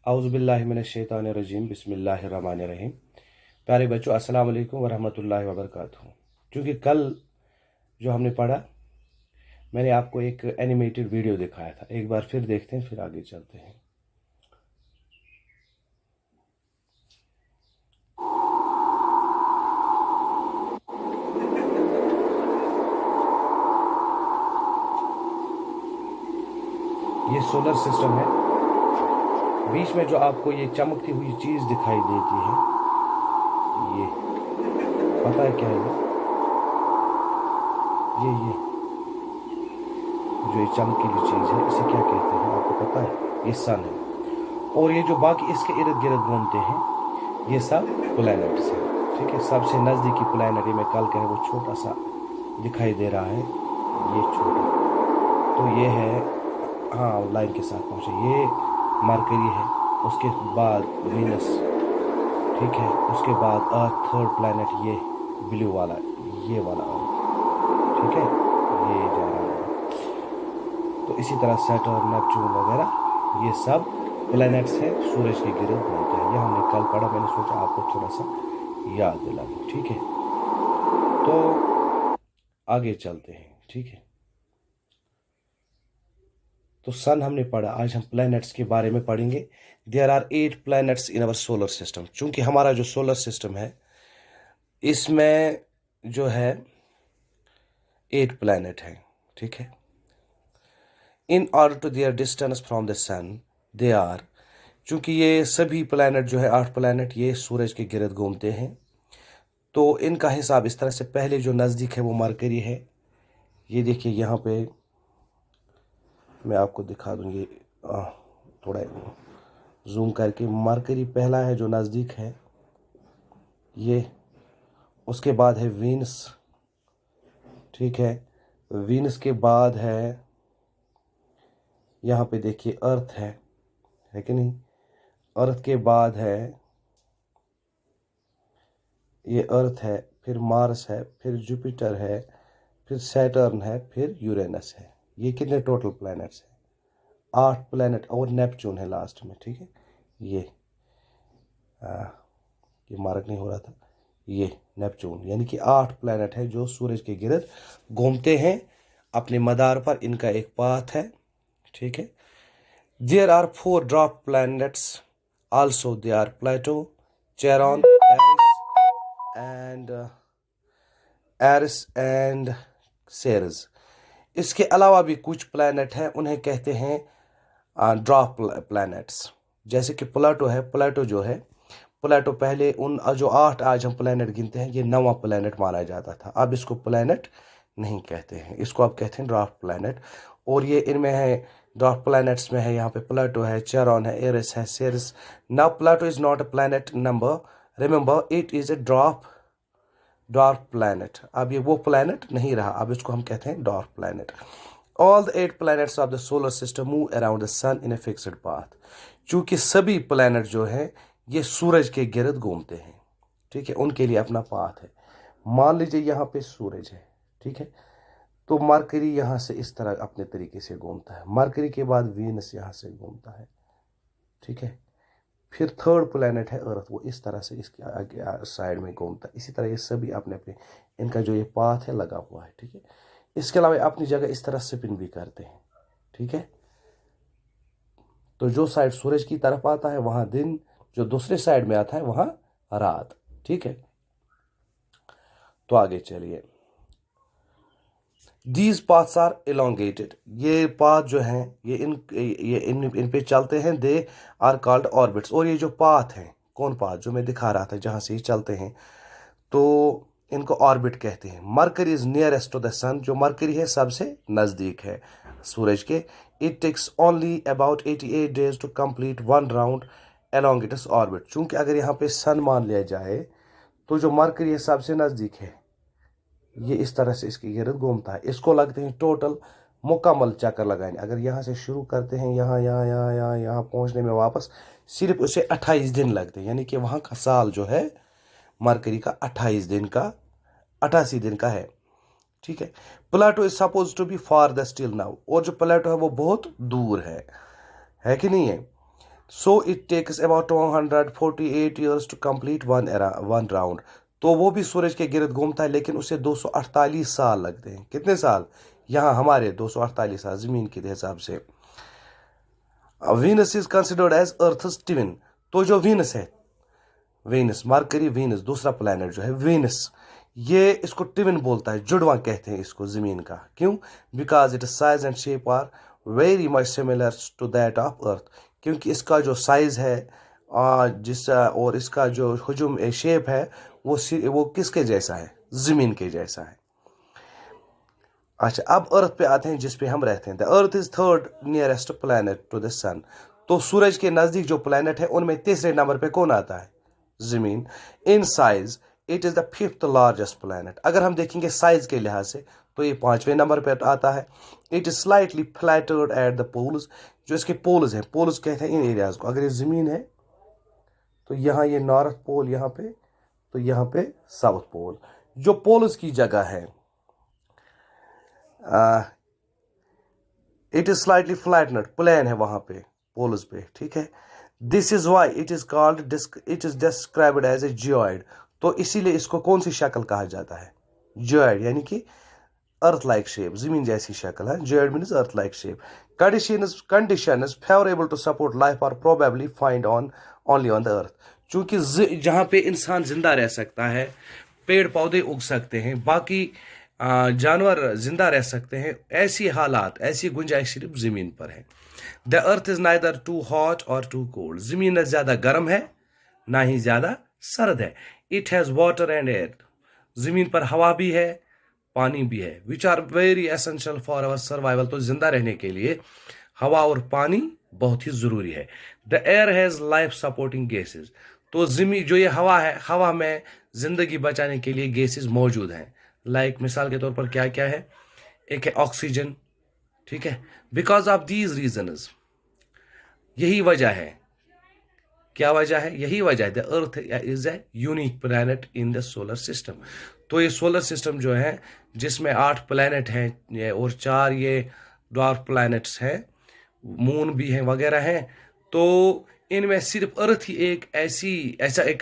औज़ुबिल्लाहिमिनश्शैतानिर्रजीम बिस्मिल्लाहिर्रहमानिर्रहीम। प्यारे बच्चों, अस्सलाम वालेकुम वरहमतुल्लाहि वबरकातुहू। क्योंकि कल जो हमने पढ़ा, मैंने आपको एक एनिमेटेड वीडियो दिखाया था। एक बार फिर देखते हैं, फिर आगे चलते हैं। ये सोलर सिस्टम है। बीच में जो आपको ये चमकती हुई चीज़ दिखाई देती है, ये पता है क्या है? ये जो ये चमकीली चीज़ है, इसे क्या कहते हैं आपको पता है? ये सन है। और ये जो बाकी इसके इर्द गिर्द घूमते हैं, ये सब प्लैनेट्स हैं। ठीक है, सबसे नज़दीकी प्लैनेट, ये मैं कल कह, वो छोटा सा दिखाई दे रहा है, ये छोटा। तो ये है, हाँ, लाइन के साथ पहुँचे। ये मरकरी है, उसके बाद वीनस, ठीक है, उसके बाद अर्थ, थर्ड प्लैनेट ये ब्लू वाला, ये वाला अर्थ, ठीक है, ये जा रहा है। तो इसी तरह सैटर्न, नेपच्यून वगैरह ये सब प्लैनेट्स हैं, सूरज के गिर्द घूमते हैं। ये हमने कल पढ़ा, मैंने सोचा आपको थोड़ा सा याद दिला दूं। ठीक है, तो आगे चलते हैं। ठीक है, तो सन हमने पढ़ा, आज हम प्लैनेट्स के बारे में पढ़ेंगे। There are 8 planets in our solar system. चूंकि हमारा जो सोलर सिस्टम है, इसमें जो है 8 प्लैनेट हैं। ठीक है, in order to their distance from the sun they are, चूंकि ये सभी प्लैनेट जो है 8 प्लैनेट, ये सूरज के गिर्द घूमते हैं। तो इनका हिसाब इस तरह से, पहले जो नज़दीक है वो मरकरी है। ये देखिए, यहाँ पे मैं आपको दिखा दूँ, ये थोड़ा जूम करके। मरकरी पहला है जो नज़दीक है, ये। उसके बाद है वीनस, ठीक है। वीनस के बाद है, यहाँ पे देखिए, अर्थ है कि नहीं? अर्थ के बाद है, ये अर्थ है, फिर मार्स है, फिर जुपिटर है, फिर सैटर्न है, फिर यूरेनस है। ये कितने टोटल प्लैनेट्स हैं? 8 प्लैनेट, और नेपच्यून है लास्ट में। ठीक है, ये ये मार्क नहीं हो रहा था, ये नेपच्यून, यानी कि 8 प्लैनेट है जो सूरज के गिर्द घूमते हैं अपने मदार पर। इनका एक पाथ है। ठीक है, there are 4 dwarf planets also. They are Pluto, Charon, Eris and Ceres. इसके अलावा भी कुछ प्लैनेट हैं, उन्हें कहते हैं ड्वार्फ प्लैनेट्स। जैसे कि प्लूटो है। प्लूटो जो है, प्लूटो पहले उन जो 8 आज हम प्लैनेट गिनते हैं, ये 9वां प्लैनेट माना जाता था। अब इसको प्लैनेट नहीं कहते हैं, इसको अब कहते हैं ड्वार्फ प्लैनेट। और ये इनमें है, ड्वार्फ प्लैनेट्स में है, यहाँ पे प्लूटो है, चेरॉन है, एरिस है, Ceres. Now Pluto is not a planet number, remember it is a dwarf planet. अब ये वो प्लैनेट नहीं रहा, अब इसको हम कहते हैं dwarf planet. All the 8 planets of the solar system move around the sun in a fixed path. चूंकि सभी प्लैनेट जो है ये सूरज के गिर्द घूमते हैं। ठीक है, उनके लिए अपना पाथ है। मान लीजिए यहाँ पे सूरज है, ठीक है, तो मरकरी यहाँ से इस तरह अपने तरीके से घूमता है। मरकरी के बाद वीनस यहाँ से घूमता है, ठीक है। फिर थर्ड प्लैनेट है अर्थ, वो इस तरह से इसके आगे साइड में घूमता है। इसी तरह ये सभी अपने अपने, इनका जो ये पाथ है लगा हुआ है। ठीक है, इसके अलावा अपनी जगह इस तरह स्पिन भी करते हैं। ठीक है, तो जो साइड सूरज की तरफ आता है वहां दिन, जो दूसरे साइड में आता है वहां रात। ठीक है, तो आगे चलिए। These paths are elongated. ये पाथ जो हैं, ये इन पे चलते हैं। They are called orbits. और ये जो पाथ हैं, कौन पाथ जो मैं दिखा रहा था, जहां से ये चलते हैं, तो इनको ऑर्बिट कहते हैं। Mercury is nearest to the sun. जो मरकरी है सबसे नजदीक है सूरज के। It takes only about 88 days to complete 1 round along its orbit. चूंकि अगर यहाँ पे सन मान लिया जाए, तो जो मरकरी है सबसे नजदीक है, ये इस तरह से इसके गिर्द घूमता है। इसको लगते हैं टोटल मुकम्मल चक्कर लगाने। अगर यहाँ से शुरू करते हैं, यहाँ यहाँ यहाँ यहाँ यहाँ पहुँचने में वापस सिर्फ उसे 28 दिन लगते हैं। यानी कि वहाँ का साल जो है मरकरी का 28 दिन का, 88 दिन का है। ठीक है, Pluto is suppose to be far the still now. और जो प्लूटो है वो बहुत दूर है कि नहीं है? So it takes about 248 years to complete one round. तो वो भी सूरज के गिर्द घूमता है, लेकिन उसे 248 साल लगते हैं। कितने साल? यहाँ हमारे 248 साल ज़मीन के हिसाब से। Venus is considered as Earth's twin. तो जो वीनस है, वीनस, मरकरी वीनस, दूसरा प्लैनेट जो है वीनस, ये इसको ट्विन बोलता है, जुड़वा कहते हैं इसको ज़मीन का। क्यों? Because it size and shape are very much similar to that of Earth. क्योंकि इसका जो साइज़ है और इसका जो हुजूम शेप है वो किसके जैसा है? ज़मीन के जैसा है। अच्छा, अब अर्थ पे आते हैं जिस पे हम रहते हैं। The earth is third nearest planet to the sun. तो सूरज के नज़दीक जो प्लैनेट है उनमें तीसरे नंबर पे कौन आता है? ज़मीन। In size it is the fifth largest planet. अगर हम देखेंगे साइज के लिहाज से तो ये 5वें नंबर पे आता है। It is slightly flattered at the poles. जो इसके पोल्स हैं, पोल्स कहते हैं इन एरियाज को। अगर ये ज़मीन है तो यहाँ ये नॉर्थ पोल यहाँ पे, तो यहाँ पे साउथ पोल। जो पोल्स की जगह है, it is slightly flattened, plane है वहां पे पोल्स पे, ठीक है। This is why it is called it is described as a geoid. तो इसीलिए इसको कौन सी शक्ल कहा जाता है? जियोइड, यानी कि अर्थ लाइक शेप, जमीन जैसी शक्ल है। Geoid means Earth like shape. Conditions favourable to support life are probably find on only on the Earth. चूंकि जहां पे इंसान जिंदा रह सकता है, पेड़ पौधे उग सकते हैं, बाकी जानवर जिंदा रह सकते हैं, ऐसी हालात, ऐसी गुंजाइश सिर्फ ज़मीन पर है। The Earth is neither too hot और टू कोल्ड। ज़मीन न ज़्यादा गर्म है ना ही ज़्यादा सर्द है। It has water and air. ज़मीन पर हवा भी है, पानी भी है, which are very essential for our survival. तो जिंदा रहने के लिए हवा और पानी बहुत ही ज़रूरी है। The air has life supporting gases. तो ज़मीन जो ये हवा है, हवा में ज़िंदगी बचाने के लिए गैसेज मौजूद हैं। लाइक मिसाल के तौर पर क्या क्या है? एक है ऑक्सीजन, ठीक है। बिकॉज ऑफ दीज रीजन्स, यही वजह है। क्या वजह है? यही वजह है the earth is a unique planet in the solar system. तो ये सोलर सिस्टम जो है, जिसमें 8 प्लैनेट हैं और 4 ये ड्वार्फ प्लैनेट्स हैं, मून भी हैं वगैरह हैं, तो इनमें सिर्फ अर्थ ही एक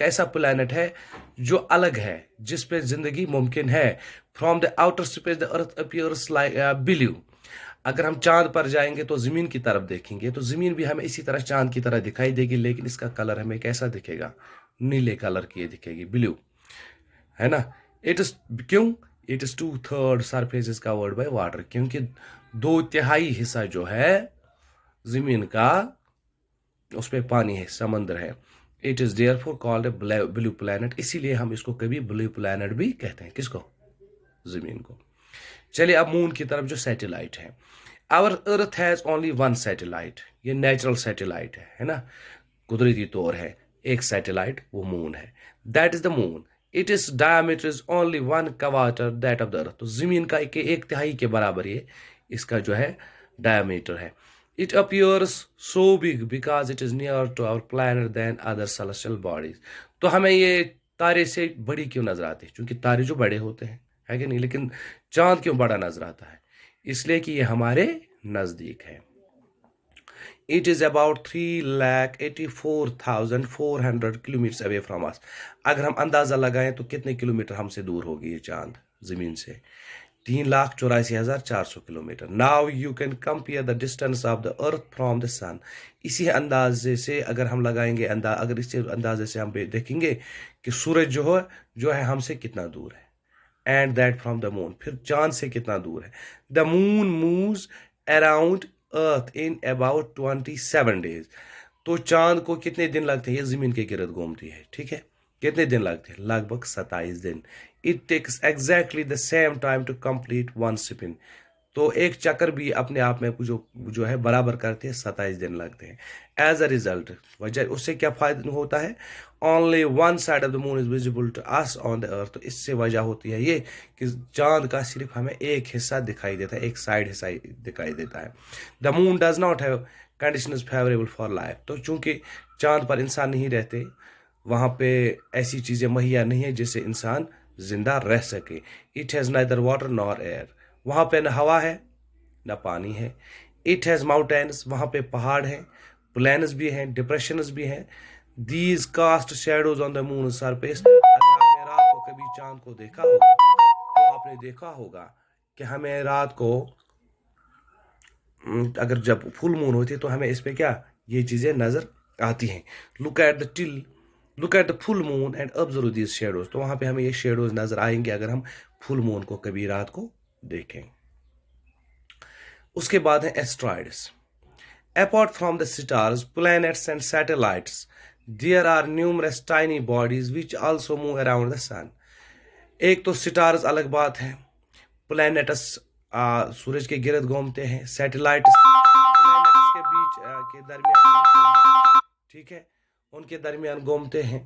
ऐसा प्लैनेट है जो अलग है, जिस पे जिंदगी मुमकिन है। From the outer space the earth appears like blue. अगर हम चांद पर जाएंगे तो जमीन की तरफ देखेंगे तो जमीन भी हमें इसी तरह चांद की तरह दिखाई देगी, लेकिन इसका कलर हमें कैसा दिखेगा? नीले कलर की दिखेगी, ब्लू, है ना। इट इज क्यों? It is 2/3 surface is covered by water. क्योंकि 2/3 हिस्सा जो है जमीन का, उस पर पानी है, समंदर है। It is therefore called a blue planet. इसीलिए हम इसको कभी ब्लू प्लैनेट भी कहते हैं। किसको? जमीन को। चलिए अब मून की तरफ, जो सैटेलाइट है। Our Earth has only one satellite. ये नेचुरल सैटेलाइट है ना, कुदरती तौर है एक सैटेलाइट, वो मून है। That is the moon. It is diameter is only 1 quarter that of the Earth. तो जमीन का 1/3 के बराबर ये इसका जो है डायमीटर है। It appears so big because it is nearer to our planet than other celestial bodies. तो हमें ये तारे से बड़ी क्यों नजर आती है? क्योंकि तारे जो बड़े होते हैं, है कि नहीं? लेकिन चांद क्यों बड़ा नजर आता है? इसलिए कि ये हमारे नजदीक है। It is about 3,84,400 kilometre away from us. अगर हम अंदाजा लगाएं तो कितने किलोमीटर हमसे दूर होगी ये चांद जमीन से? 3,84,400 kilometre. Now you can compare the distance of the earth from the sun. इसी अंदाजे से अगर हम लगाएंगे अगर इस अंदाजे से हम देखेंगे कि सूरज जो है हमसे कितना दूर है, and that from the moon, फिर चांद से कितना दूर है। The moon moves around earth in about 27 days. तो चांद को कितने दिन लगते हैं? ये जमीन के गिर्द घूमती है, ठीक है। कितने दिन लगते हैं? लगभग 27 दिन। It takes exactly the same time to complete one spin. तो एक चक्कर भी अपने आप में जो है बराबर करते हैं, 27 दिन लगते हैं। एज अ रिजल्ट, वजह उससे क्या फायदा होता है? Only one side of the moon is visible to us on the Earth. तो इससे वजह होती है ये कि चांद का सिर्फ हमें एक हिस्सा दिखाई देता है, एक साइड हिस्सा दिखाई देता है। The moon does not have conditions favourable for life. तो चूंकि चांद पर इंसान नहीं रहते, वहाँ पे ऐसी चीज़ें मुहैया नहीं है जिससे इंसान जिंदा रह सके। It has neither water nor air. वहाँ पे न हवा है न पानी है। It has mountains. वहाँ पे पहाड़ हैं, प्लैन्स भी हैं, डिप्रेशंस भी हैं। These cast shadows on the moon surface. अगर आपने रात को कभी चांद को देखा होगा तो आपने देखा होगा कि हमें रात को अगर जब फुल मून होती है तो हमें इस पे क्या ये चीजें नजर आती हैं। Look at the full moon and observe these shadows. तो वहां पे हमें ये शेडोज नजर आएंगे अगर हम फुल मून को कभी रात को देखें। उसके बाद है asteroids. Apart from the stars, planets and satellites, there are numerous tiny bodies which also move around the sun. एक तो स्टार्स अलग बात है, प्लैनेट्स सूरज के गिर्द घूमते हैं, सैटेलाइट्स प्लैनेट्स के बीच के दरमियान घूमते हैं, ठीक है, उनके दरमियान घूमते हैं।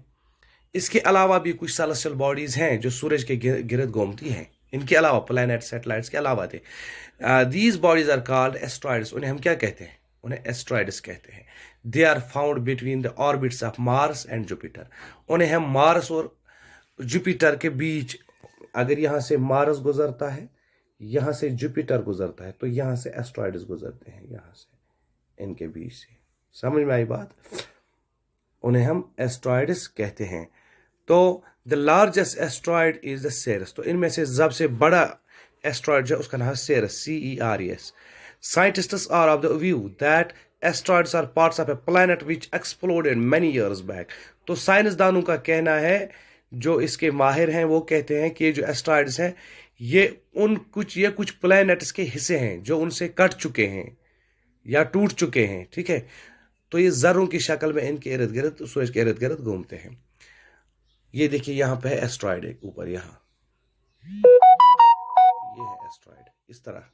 इसके अलावा भी कुछ सेलेस्टियल बॉडीज हैं जो सूरज के गिर्द घूमती हैं। इनके अलावा प्लैनेट सैटेलाइट्स के अलावा थे। These bodies are called asteroids. उन्हें हम क्या कहते हैं? उन्हें एस्ट्रॉइड्स कहते हैं। They are found between the orbits of Mars and Jupiter. उन्हें हम मार्स और जुपिटर के बीच, अगर यहाँ से मार्स गुजरता है, यहाँ से जुपिटर गुजरता है, तो यहाँ से एस्ट्रॉइड्स गुजरते हैं, यहाँ से इनके बीच से। समझ में आई बात? उन्हें हम एस्ट्रॉइड्स कहते हैं। तो the largest asteroid is the Ceres. तो इनमें से सबसे बड़ा एस्ट्रॉइड जो है उसका नाम है सेरस, CERS। Scientists are of the view that asteroids are parts of a planet which exploded many years back. तो साइंसदानों का कहना है, जो इसके माहिर हैं वो कहते हैं कि ये जो एस्ट्रॉइड्स हैं ये कुछ प्लैनेट्स के हिस्से हैं जो उनसे कट चुके हैं या टूट चुके हैं, ठीक है। तो ये जर्रों की शक्ल में इनके इर्द गिर्द, सूरज के इर्द गिर्द घूमते हैं। ये देखिए यहाँ पे है एस्ट्रॉइड, एक ऊपर यहाँ, ये है एस्ट्रॉइड, इस तरह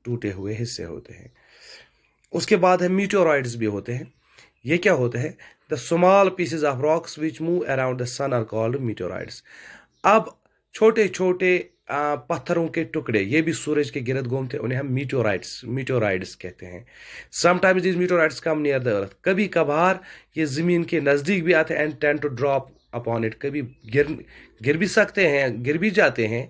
टूटे हुए हिस्से होते हैं। उसके बाद है मीटेओरॉइड्स भी होते हैं। ये क्या होते हैं? The small pieces of rocks which move around the sun are called meteoroids. अब छोटे छोटे पत्थरों के टुकड़े ये भी सूरज के गिर्द घूमते हैं, उन्हें हम मीटेओरॉइड्स कहते हैं। Sometimes these meteoroids come near the earth. कभी कभार ये जमीन के नजदीक भी आते हैं and tend to drop upon it. कभी गिर भी सकते हैं, गिर भी जाते हैं।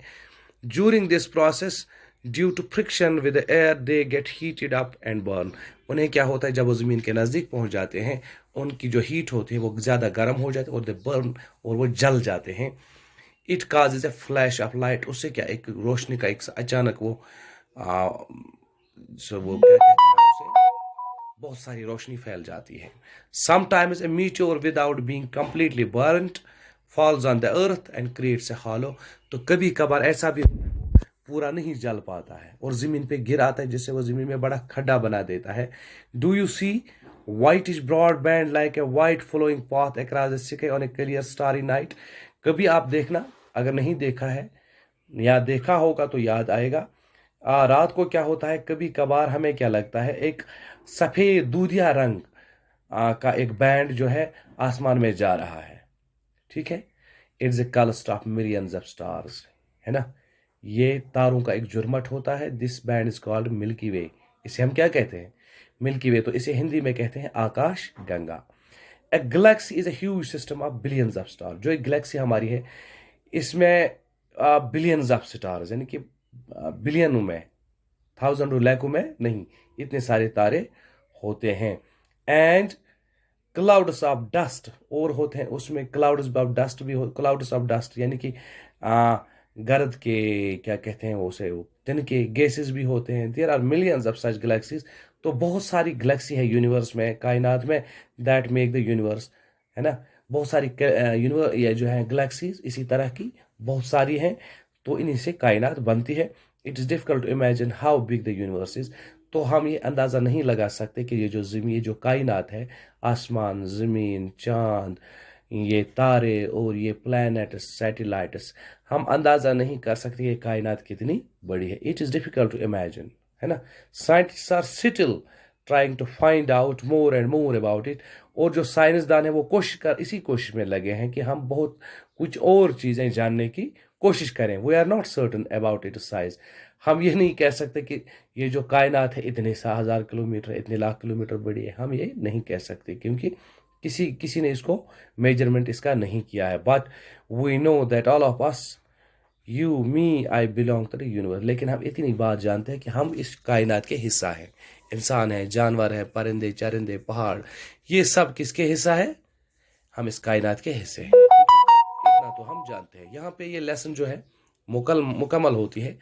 During this process due to friction with air they get heated up and burn. उन्हें क्या होता है, जब वो ज़मीन के नज़दीक पहुंच जाते हैं उनकी जो हीट होती है वो ज़्यादा गर्म हो जाती है और दे बर्न, और वो जल जाते हैं। It causes A flash of light. उससे क्या, एक रोशनी का एक अचानक वो क्या कहते हैं उसे, बहुत सारी रोशनी फैल जाती है। Sometimes a meteor without being completely burned falls on the earth and creates a hollow. तो कभी कभार ऐसा भी पूरा नहीं जल पाता है और जमीन पे गिर आता है, जिससे वो जमीन में बड़ा खड्डा बना देता है। Do you see whitish broad band like a white flowing path across the sky on a clear starry night? कभी आप देखना, अगर नहीं देखा है या देखा होगा तो याद आएगा। रात को क्या होता है, कभी कभार हमें क्या लगता है, एक सफेद दूधिया रंग का एक बैंड जो है आसमान में जा रहा है, ठीक है। It's a cluster of millions of stars, है ना। ये तारों का एक जुर्मट होता है। This band is called Milky Way. इसे हम क्या कहते हैं? Milky Way. तो इसे हिंदी में कहते हैं Akash Ganga. A galaxy is a huge system of billions of star. जो एक गैलेक्सी हमारी है इसमें बिलियंस ऑफ स्टार्स, यानी कि बिलियनों में, थाउजेंड लाखों में नहीं, इतने सारे तारे होते हैं। एंड क्लाउड्स ऑफ डस्ट, और होते हैं उसमें क्लाउड्स ऑफ डस्ट भी हो, क्लाउड्स ऑफ डस्ट यानी कि गर्द के क्या कहते हैं उसे, तिनके गैसेस भी होते हैं। There are millions of such galaxies. तो बहुत सारी गैलेक्सी है यूनिवर्स में, कायनात में, दैट मेक द यूनिवर्स, है ना। बहुत सारी यूनिवर्स ये जो है गैलेक्सीज इसी तरह की बहुत सारी हैं, तो इन्हीं से कायनात बनती है। It is difficult to imagine how big the universe is. तो हम ये अंदाज़ा नहीं लगा सकते कि ये जो कायनात है, आसमान, ज़मीन, चाँद, ये तारे और ये प्लैनेट्स, सैटेलाइट्स, हम अंदाज़ा नहीं कर सकते ये कायनात कितनी बड़ी है। It is difficult to imagine, है ना। Scientists are still trying to find out more and more about it. और जो साइंसदान है वो इसी कोशिश में लगे हैं कि हम बहुत कुछ और चीज़ें जानने की कोशिश करें। We are not certain about it size. हम ये नहीं कह सकते कि ये जो कायनात है इतने 1000 किलोमीटर, इतने लाख किलोमीटर बड़ी है, हम ये नहीं कह सकते क्योंकि किसी ने इसको मेजरमेंट इसका नहीं किया है। But we know that all of us, you, me, I belong to the universe. लेकिन हम इतनी बात जानते हैं कि हम इस कायनात के हिस्सा हैं, इंसान है, जानवर है, परिंदे चरिंदे, पहाड़, ये सब किसके हिस्सा है? हम इस कायनात के हिस्से हैं। इतना तो हम जानते हैं। यहाँ पे ये लेसन जो है मुकम्मल होती है।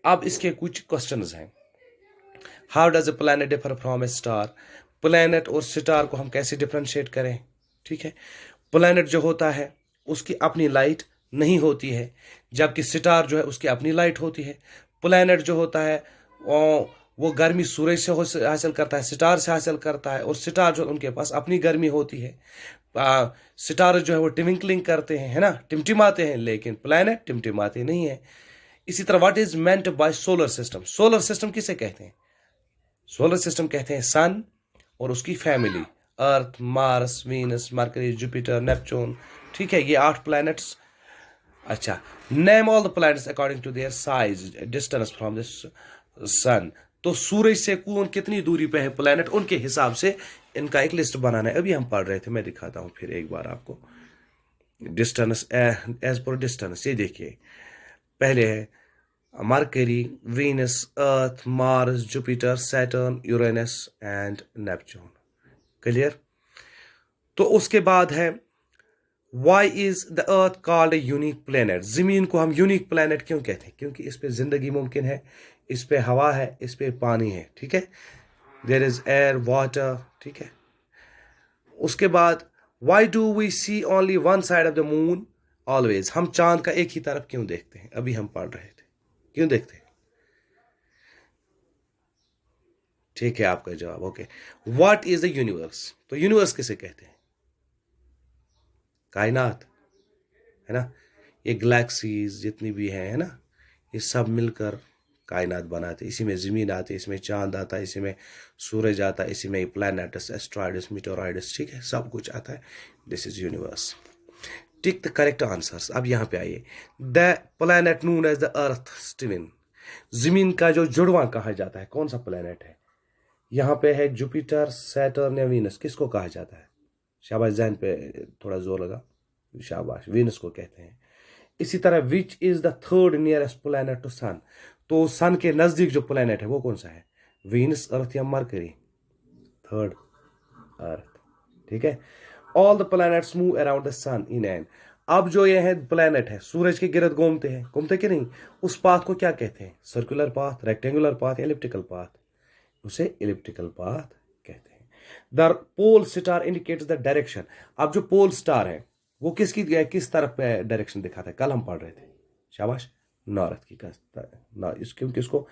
अब इसके कुछ क्वेश्चंस हैं। How does a planet differ from A star? Planet और स्टार को हम कैसे डिफ्रेंशिएट करें? ठीक है, प्लैनेट जो होता है उसकी अपनी लाइट नहीं होती है, जबकि स्टार जो है उसकी अपनी लाइट होती है। प्लैनेट जो होता है वो गर्मी सूरज से हासिल करता है, स्टार से हासिल करता है, और स्टार जो उनके पास अपनी गर्मी होती है। स्टार जो है वो ट्विंकलिंग करते हैं, है ना, टिमटिमाते हैं, लेकिन प्लैनेट टिमटिमाते नहीं है। इसी तरह what is meant by solar system? Solar system किसे कहते हैं? सोलर सिस्टम कहते हैं सन और उसकी family, earth, Mars, Venus, Mercury, Jupiter, Neptune. ठीक है, ये 8 प्लैनेट्स। अच्छा, name all the planets according to their size distance from the sun. तो सूरज से कौन कितनी दूरी पे है प्लैनेट, उनके हिसाब से इनका एक लिस्ट बनाना है। अभी हम पढ़ रहे थे, मैं दिखाता हूं फिर एक बार आपको। डिस्टेंस एज पर डिस्टेंस, ये देखिए, पहले है Mercury, Venus, Earth, Mars, Jupiter, Saturn, Uranus and Neptune. Clear? तो उसके बाद है why is the Earth called a unique planet? जमीन को हम यूनिक प्लेनेट क्यों कहते हैं? क्योंकि इस पे जिंदगी मुमकिन है, इस पे हवा है, इस पे पानी है। ठीक है, देयर इज एयर, वाटर। ठीक है, उसके बाद why do we see only one side of the moon always? हम चांद का एक ही तरफ क्यों देखते हैं? अभी हम पढ़ रहे थे, क्यों देखते हैं? ठीक है, आपका जवाब okay. What is the universe? तो यूनिवर्स किसे कहते हैं? कायनात, है ना। ये गैलेक्सीज जितनी भी हैं, है ना, ये सब मिलकर कायनात बनाते। इसी में ज़मीन आती है, इसमें चांद आता है, इसी में सूरज आता है, इसी में प्लैनेट्स, एस्ट्रॉइड्स, मीटेओरॉइड्स। ठीक है, सब कुछ आता है। This is universe. Tick the correct answers. अब यहाँ पे आइए। The planet known as the Earth twin, जमीन का जो जुड़वा कहा जाता है, कौन सा प्लैनेट है? यहाँ पे है जुपिटर, सैटर्न या वीनस। किसको कहा जाता है? शाबाश, जहन पे थोड़ा जोर लगा, शाबाश, वीनस को कहते हैं। इसी तरह which is the third nearest planet to sun? तो सन के नजदीक जो प्लैनेट है वो कौन सा है? वीनस, अर्थ या मरकरी? Third, Earth. ठीक है, all the planets move around the sun in an. अब जो ये है प्लैनेट है, सूरज के गिरद घूमते कि नहीं? उस पाथ को क्या कहते हैं? Circular path, rectangular path, elliptical path? उसे एलिप्टिकल पाथ कहते हैं। The pole star indicates the direction. अब जो पोल स्टार है वो किस तरफ डायरेक्शन दिखाता है? कल हम पढ़ रहे थे, शाबाश, नॉर्थ की। क्योंकि इसको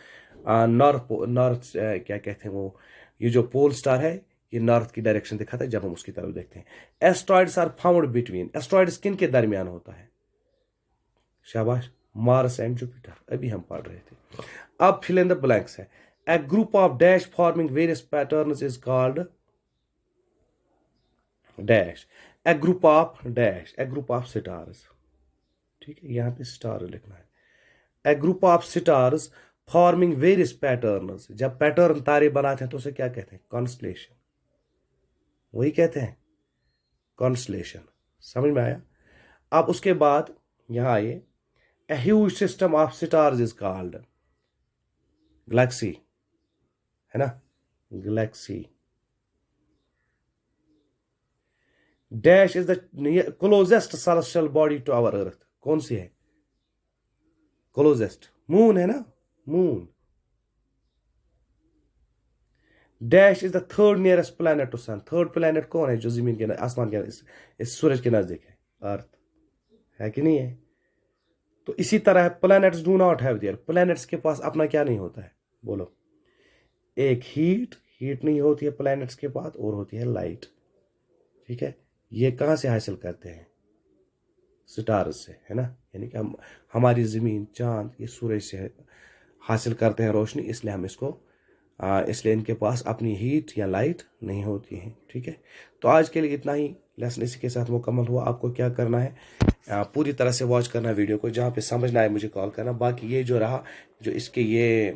नॉर्थ क्या कहते हैं वो, ये जो पोल स्टार है ये नॉर्थ की डायरेक्शन दिखाता है जब हम उसकी तरफ देखते हैं। Asteroids are found between. Asteroids किन के दरमियान होता है? शाबाश, मार्स एंड जुपिटर। अभी हम पढ़ रहे थे। अब फिल इन द ब्लैंक्स है। A group of dash forming various patterns is called dash. A group of dash, a group of stars. ठीक है, यहाँ पे स्टार लिखना है। A group of stars forming various patterns. जब पैटर्न तारे बनाते हैं तो उसे क्या कहते हैं? कॉन्स्टलेशन। वही कहते हैं, कॉन्स्टलेशन। समझ में आया? अब उसके बाद यहाँ आइए। A huge system of stars is called galaxy, है ना, galaxy. Dash is the closest celestial body to our Earth. कौन सी है क्लोजेस्ट? मून है ना, moon. Dash is the third nearest planet to sun. Third planet कौन है जो जमीन के आसमान के इस सूरज के नजदीक है? अर्थ है कि नहीं है? तो इसी तरह planets do not have their. Planets के पास अपना क्या नहीं होता है? बोलो। एक हीट नहीं होती है प्लैनेट्स के पास, और होती है लाइट। ठीक है, ये कहाँ से हासिल करते हैं? स्टार्स से, है ना। यानी कि हम हमारी ज़मीन, चांद, ये सूरज से हासिल करते हैं रोशनी, इसलिए हम इसको इसलिए इनके पास अपनी हीट या लाइट नहीं होती है। ठीक है, तो आज के लिए इतना ही। लेसन इसी के साथ मुकम्मल हुआ। आपको क्या करना है, पूरी तरह से वॉच करना वीडियो को। जहाँ पे समझ ना आए मुझे कॉल करना। बाकी ये जो रहा, जो इसके ये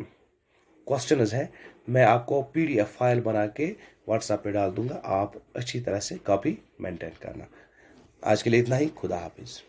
क्वेश्चंस हैं, मैं आपको PDF फाइल बना के व्हाट्सएप पे डाल दूंगा। आप अच्छी तरह से कॉपी मेंटेन करना। आज के लिए इतना ही। खुदा हाफिज।